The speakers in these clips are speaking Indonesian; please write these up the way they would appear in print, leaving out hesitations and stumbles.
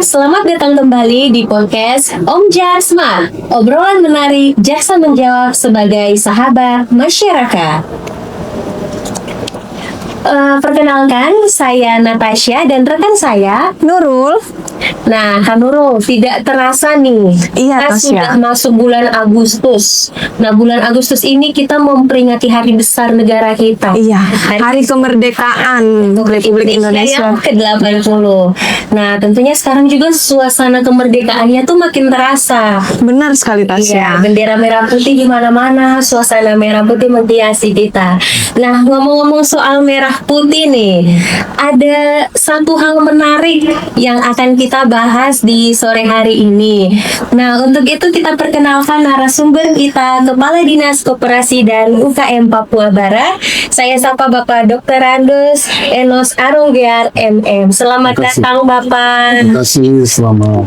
selamat datang kembali di podcast Om Jasma. Obrolan menarik, Jaksa menjawab sebagai sahabat masyarakat. Perkenalkan, saya Natasha dan rekan saya Nurul. Nah, Kak Nurul, tidak terasa nih, Iya, kita Tasya. sudah masuk bulan Agustus. Nah, bulan Agustus ini kita memperingati hari besar negara kita. Iya, hari kemerdekaan Republik Indonesia. yang ke-80. Nah, tentunya sekarang juga suasana kemerdekaannya tuh makin terasa. Benar sekali Iya, Tasya. bendera merah putih di mana-mana, suasana merah putih menghiasi kita. Nah, ngomong-ngomong soal merah putih nih, ada satu hal menarik yang akan kita bahas di sore hari ini. Nah, untuk itu kita perkenalkan narasumber kita, Kepala Dinas Koperasi dan UKM Papua Barat. Saya sapa Bapak Dr. Randus Enos Arunggear MM. Selamat Terima kasih. datang Bapak. Terima kasih, selamat.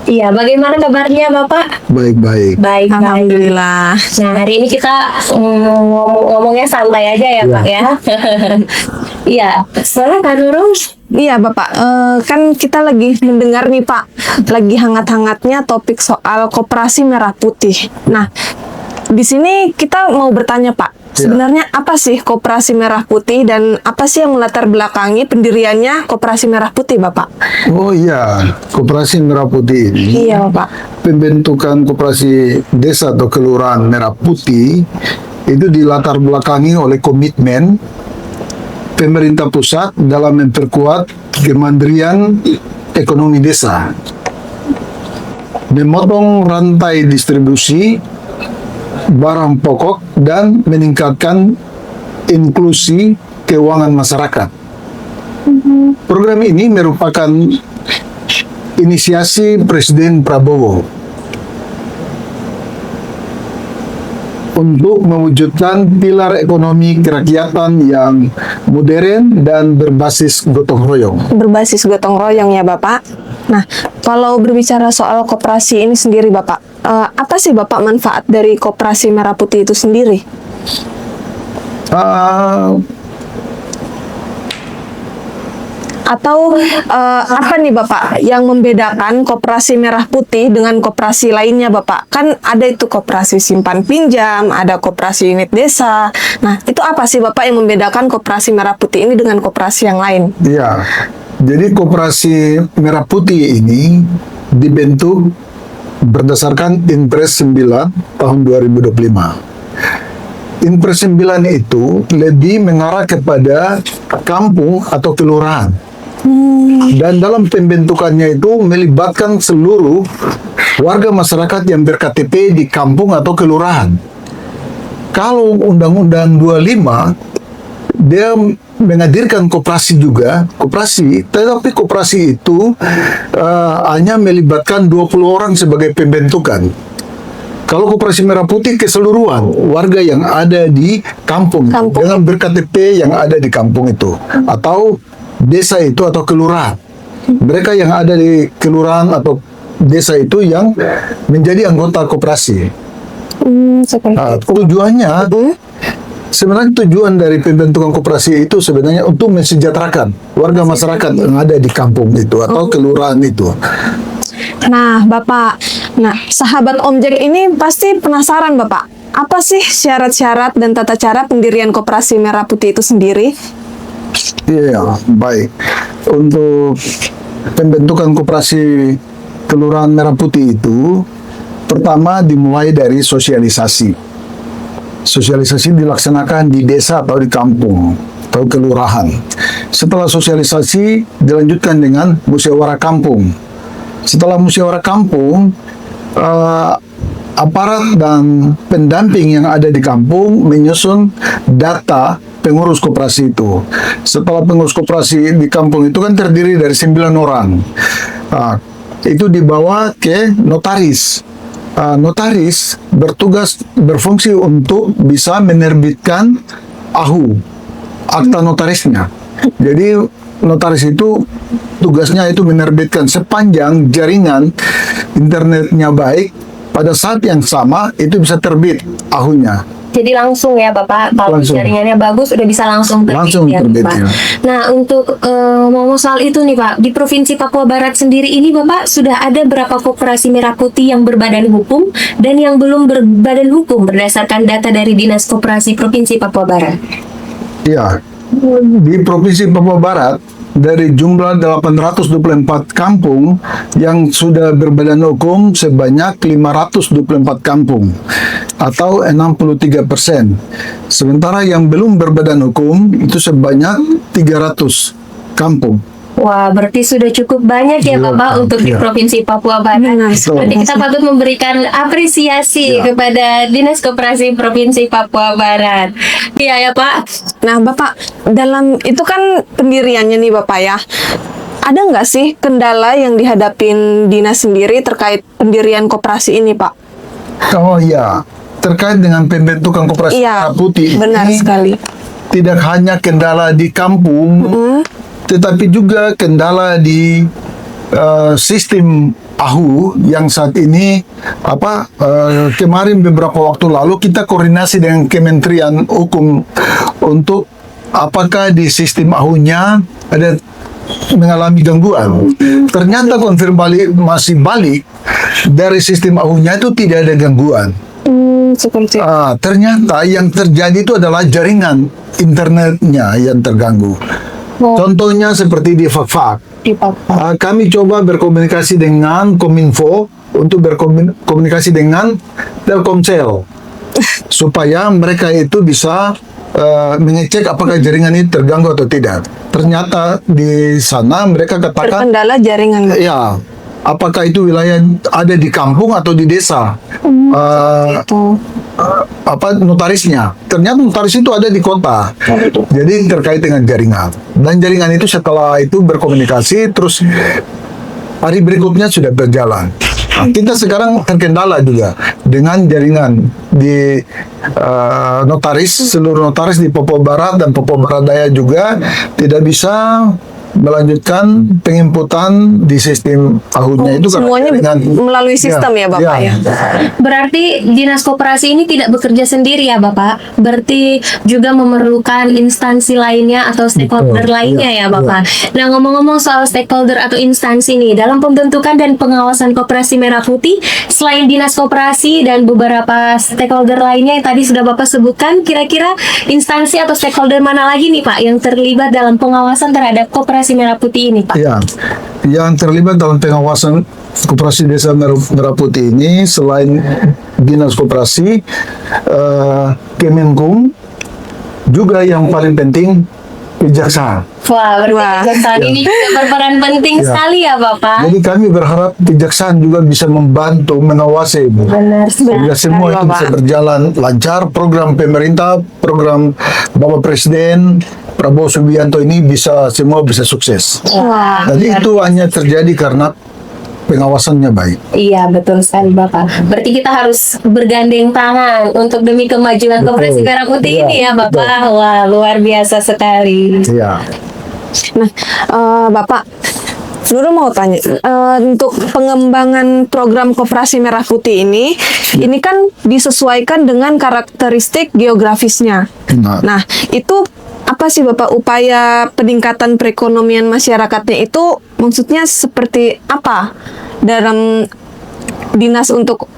Iya, bagaimana kabarnya Bapak? Baik-baik. Baik, baik. Alhamdulillah. Nah, hari ini kita ngomongnya santai aja ya, Pak ya. Iya, soalnya Kak Nurul. Iya Bapak, kan kita lagi mendengar nih Pak, lagi hangat-hangatnya topik soal koperasi merah putih. Nah, di sini kita mau bertanya Pak, sebenarnya apa sih koperasi merah putih dan apa sih yang melatar belakangi pendiriannya koperasi merah putih Bapak? Oh iya, Koperasi Merah Putih ini Iya Bapak. pembentukan koperasi desa atau kelurahan merah putih itu dilatar belakangi oleh komitmen pemerintah pusat dalam memperkuat kemandirian ekonomi desa, memotong rantai distribusi barang pokok dan meningkatkan inklusi keuangan masyarakat. Program ini merupakan inisiasi Presiden Prabowo untuk mewujudkan pilar ekonomi kerakyatan yang modern dan berbasis gotong royong. Berbasis gotong royong ya Bapak. Nah, kalau berbicara soal koperasi ini sendiri Bapak, apa sih Bapak manfaat dari koperasi merah putih itu sendiri? Atau apa nih Bapak yang membedakan koperasi merah putih dengan koperasi lainnya Bapak? Kan ada itu koperasi simpan pinjam, ada koperasi unit desa. Nah, itu apa sih Bapak yang membedakan koperasi merah putih ini dengan koperasi yang lain? Ya, jadi Koperasi Merah Putih ini dibentuk berdasarkan Inpres 9 tahun 2025. Inpres 9 itu lebih mengarah kepada kampung atau kelurahan. Dan dalam pembentukannya itu melibatkan seluruh warga masyarakat yang ber-KTP di kampung atau kelurahan. Kalau Undang-Undang 25 dia menghadirkan koperasi juga, tetapi koperasi itu hanya melibatkan 20 orang sebagai pembentukan. Kalau Koperasi Merah Putih keseluruhan warga yang ada di kampung. Dengan ber-KTP yang ada di kampung itu atau desa itu atau kelurahan. Mereka yang ada di kelurahan atau desa itu yang menjadi anggota koperasi. Nah, tujuannya sebenarnya tujuan dari pembentukan koperasi itu sebenarnya untuk mensejahterakan warga masyarakat yang ada di kampung itu atau kelurahan itu. Nah, Bapak, sahabat Om Jack ini pasti penasaran, Bapak. Apa sih syarat-syarat dan tata cara pendirian Koperasi Merah Putih itu sendiri? Iya, baik. Untuk pembentukan koperasi kelurahan merah putih itu, pertama dimulai dari sosialisasi. Sosialisasi dilaksanakan di desa atau di kampung atau kelurahan. Setelah sosialisasi dilanjutkan dengan musyawarah kampung. Setelah musyawarah kampung, aparat dan pendamping yang ada di kampung menyusun data pengurus koperasi itu. Setelah pengurus koperasi di kampung itu kan terdiri dari 9 orang. Itu dibawa ke notaris. Notaris berfungsi untuk bisa menerbitkan akta notarisnya. Jadi notaris itu tugasnya itu menerbitkan sepanjang jaringan internetnya baik, pada saat yang sama itu bisa terbit ahunya. Jadi langsung ya Bapak, kalau Langsung. jaringannya bagus udah bisa langsung terbit Langsung ya terbit, Pak. ya. Nah untuk ngomong soal itu nih Pak, di Provinsi Papua Barat sendiri ini Bapak sudah ada berapa koperasi merah putih yang berbadan hukum dan yang belum berbadan hukum berdasarkan data dari Dinas Koperasi Provinsi Papua Barat? Ya, di Provinsi Papua Barat dari jumlah 824 kampung yang sudah berbadan hukum sebanyak 524 kampung atau 63%. Sementara yang belum berbadan hukum itu sebanyak 300 kampung. Wah, berarti sudah cukup banyak ya Iya, Bapak untuk di iya. Provinsi Papua Barat. Benar. Berarti kita patut memberikan apresiasi Iya. kepada Dinas Koperasi Provinsi Papua Barat. Iya ya Pak. Nah, Bapak, dalam itu kan pendiriannya nih Bapak ya. Ada nggak sih kendala yang dihadapin dinas sendiri terkait pendirian koperasi ini, Pak? Oh iya, terkait dengan pembentukan koperasi Iya, merah putih benar ini sekali. tidak hanya kendala di kampung, tetapi juga kendala di sistem AHU yang saat ini kemarin beberapa waktu lalu kita koordinasi dengan Kementerian Hukum untuk apakah di sistem AHU-nya ada mengalami gangguan. Ternyata konfirmasi balik dari sistem AHU-nya itu tidak ada gangguan. Seperti Ternyata yang terjadi itu adalah jaringan internetnya yang terganggu. Contohnya seperti di Fakfak. di Papua. Kami coba berkomunikasi dengan Kominfo untuk berkomunikasi dengan Telkomsel supaya mereka itu bisa mengecek apakah jaringan ini terganggu atau tidak. Ternyata di sana mereka katakan Terkendala jaringan. ya, apakah itu wilayah ada di kampung atau di desa. Itu. Notarisnya. Ternyata notaris itu ada di kota. Jadi terkait dengan jaringan. Dan jaringan itu setelah itu berkomunikasi terus hari berikutnya sudah berjalan. Nah, kita sekarang terkendala juga dengan jaringan di notaris, seluruh notaris di Papua Barat dan Papua Barat Daya juga tidak bisa melanjutkan penginputan di sistem AHU-nya itu karena Semuanya jaringan. melalui sistem ya, Bapak ya? Berarti Dinas Koperasi ini tidak bekerja sendiri ya Bapak? Berarti juga memerlukan instansi lainnya atau stakeholder Betul, lainnya iya, ya Bapak? Nah ngomong-ngomong soal stakeholder atau instansi nih, dalam pembentukan dan pengawasan Koperasi Merah Putih, selain Dinas Koperasi dan beberapa stakeholder lainnya yang tadi sudah Bapak sebutkan, kira-kira instansi atau stakeholder mana lagi nih Pak yang terlibat dalam pengawasan terhadap Koperasi Merah Putih ini Pak? Ya, yang terlibat dalam pengawasan Koperasi Desa Merah Putih ini selain Dinas Koperasi, Kemenkum, juga yang paling penting Kejaksaan. Wah, berarti kejaksaan ini juga berperan penting Ya. sekali ya Bapak? Jadi kami berharap Kejaksaan juga bisa membantu mengawasi Bu. Benar Sehingga semua itu bisa berjalan lancar. Program pemerintah, program Bapak Presiden Prabowo Subianto ini semua bisa sukses. Wah, Jadi itu hanya terjadi karena pengawasannya baik. iya betul sekali Bapak. Berarti kita harus bergandeng tangan untuk demi kemajuan Betul. Koperasi Merah Putih Iya, ini ya Bapak. Wah, luar biasa sekali. Iya. Nah, Bapak, Nurul mau tanya, untuk pengembangan program Koperasi Merah Putih ini kan disesuaikan dengan karakteristik geografisnya. Nah, itu apa sih Bapak upaya peningkatan perekonomian masyarakatnya itu maksudnya seperti apa dalam dinas untuk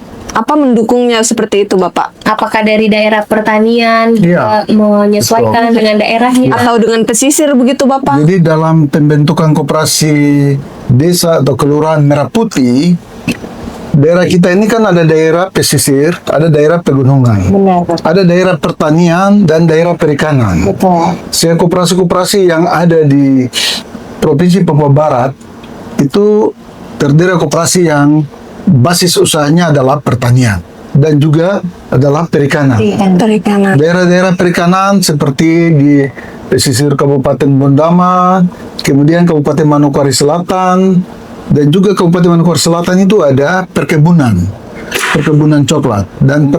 mendukungnya seperti itu Bapak? Apakah dari daerah pertanian juga Iya. menyesuaikan dengan daerahnya? Atau dengan pesisir begitu Bapak? Jadi dalam pembentukan koperasi desa atau kelurahan Merah Putih, daerah kita ini kan ada daerah pesisir, ada daerah pegunungan, Benar, Bapak. ada daerah pertanian dan daerah perikanan. Betul. Sehingga koperasi-koperasi yang ada di Provinsi Papua Barat itu terdiri koperasi yang basis usahanya adalah pertanian dan juga adalah perikanan. Perikanan. Daerah-daerah perikanan seperti di pesisir Kabupaten Bondama, kemudian Kabupaten Manokwari Selatan, dan juga Kabupaten Manokwari Selatan itu ada perkebunan coklat dan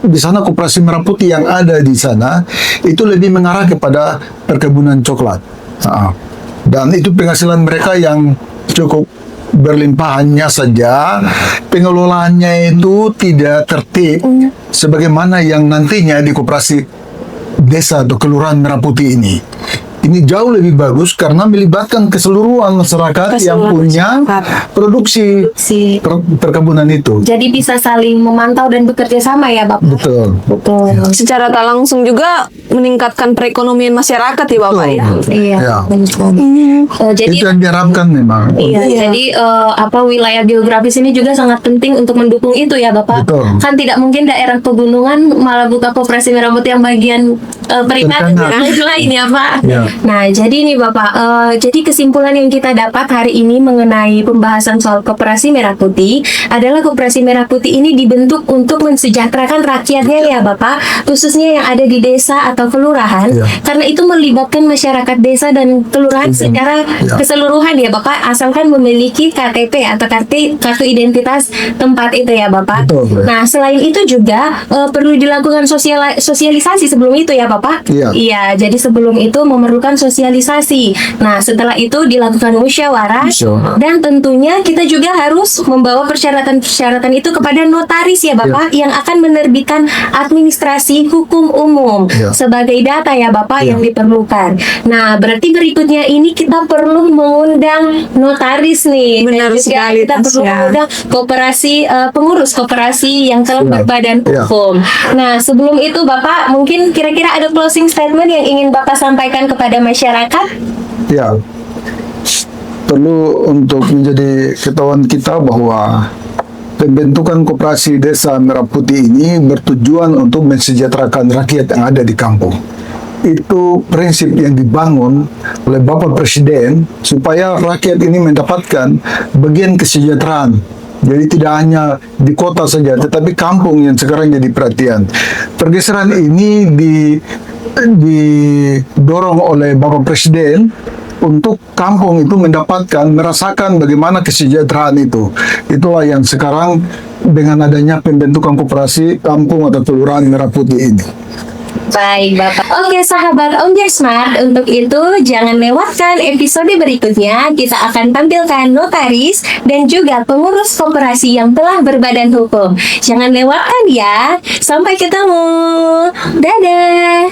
di sana Koperasi Merah Putih yang ada di sana itu lebih mengarah kepada perkebunan coklat. Dan itu penghasilan mereka yang cukup berlimpahannya saja, pengelolaannya itu tidak tertib sebagaimana yang nantinya di koperasi desa atau kelurahan Merah Putih ini. Ini jauh lebih bagus karena melibatkan keseluruhan masyarakat yang punya produksi perkebunan itu. Jadi bisa saling memantau dan bekerja sama ya Bapak? Betul. Betul. Secara tak langsung juga meningkatkan perekonomian masyarakat ya Bapak ya. Iya. Ya. Jadi Itu yang diharapkan memang. iya, jadi wilayah geografis ini juga sangat penting untuk mendukung itu ya Bapak. Betul. Kan tidak mungkin daerah pegunungan malah buka koperasi Merah Putih yang bagian perikanan Perikanan. yang lain ya Pak. Ya. Nah jadi ini Bapak, jadi kesimpulan yang kita dapat hari ini mengenai pembahasan soal koperasi Merah Putih adalah koperasi Merah Putih ini dibentuk untuk mensejahterakan rakyatnya ya Bapak, khususnya yang ada di desa atau kelurahan, Ya. karena itu melibatkan masyarakat desa dan kelurahan secara Ya. keseluruhan ya Bapak, asalkan memiliki KTP atau kartu identitas tempat itu ya Bapak. Betul. Nah selain itu juga perlu dilakukan sosialisasi sebelum itu ya Bapak. Iya. Iya, jadi sebelum itu memerlukan sosialisasi. Nah setelah itu dilakukan musyawarah dan tentunya kita juga harus membawa persyaratan-persyaratan itu kepada notaris ya Bapak yang akan menerbitkan administrasi hukum umum Ya. sebagai data ya Bapak Ya. yang diperlukan. Nah berarti berikutnya ini kita perlu mengundang notaris nih. Benar Dan juga sekali, kita perlu Tasya. mengundang koperasi pengurus koperasi yang telah Siap. berbadan Ya. hukum. Nah sebelum itu Bapak mungkin kira-kira ada closing statement yang ingin Bapak sampaikan kepada masyarakat? Ya, perlu untuk menjadi ketahuan kita bahwa pembentukan koperasi desa Merah Putih ini bertujuan untuk mensejahterakan rakyat yang ada di kampung. Itu prinsip yang dibangun oleh Bapak Presiden supaya rakyat ini mendapatkan bagian kesejahteraan. Jadi tidak hanya di kota saja, tetapi kampung yang sekarang jadi perhatian. Pergeseran ini didorong oleh Bapak Presiden untuk kampung itu merasakan bagaimana kesejahteraan itu. Itulah yang sekarang dengan adanya pembentukan koperasi kampung atau kelurahan Merah Putih ini. Baik Bapak. Oke sahabat Om Jar Smart, untuk itu jangan lewatkan episode berikutnya. Kita akan tampilkan notaris dan juga pengurus koperasi yang telah berbadan hukum. Jangan lewatkan ya. Sampai ketemu. Dadah.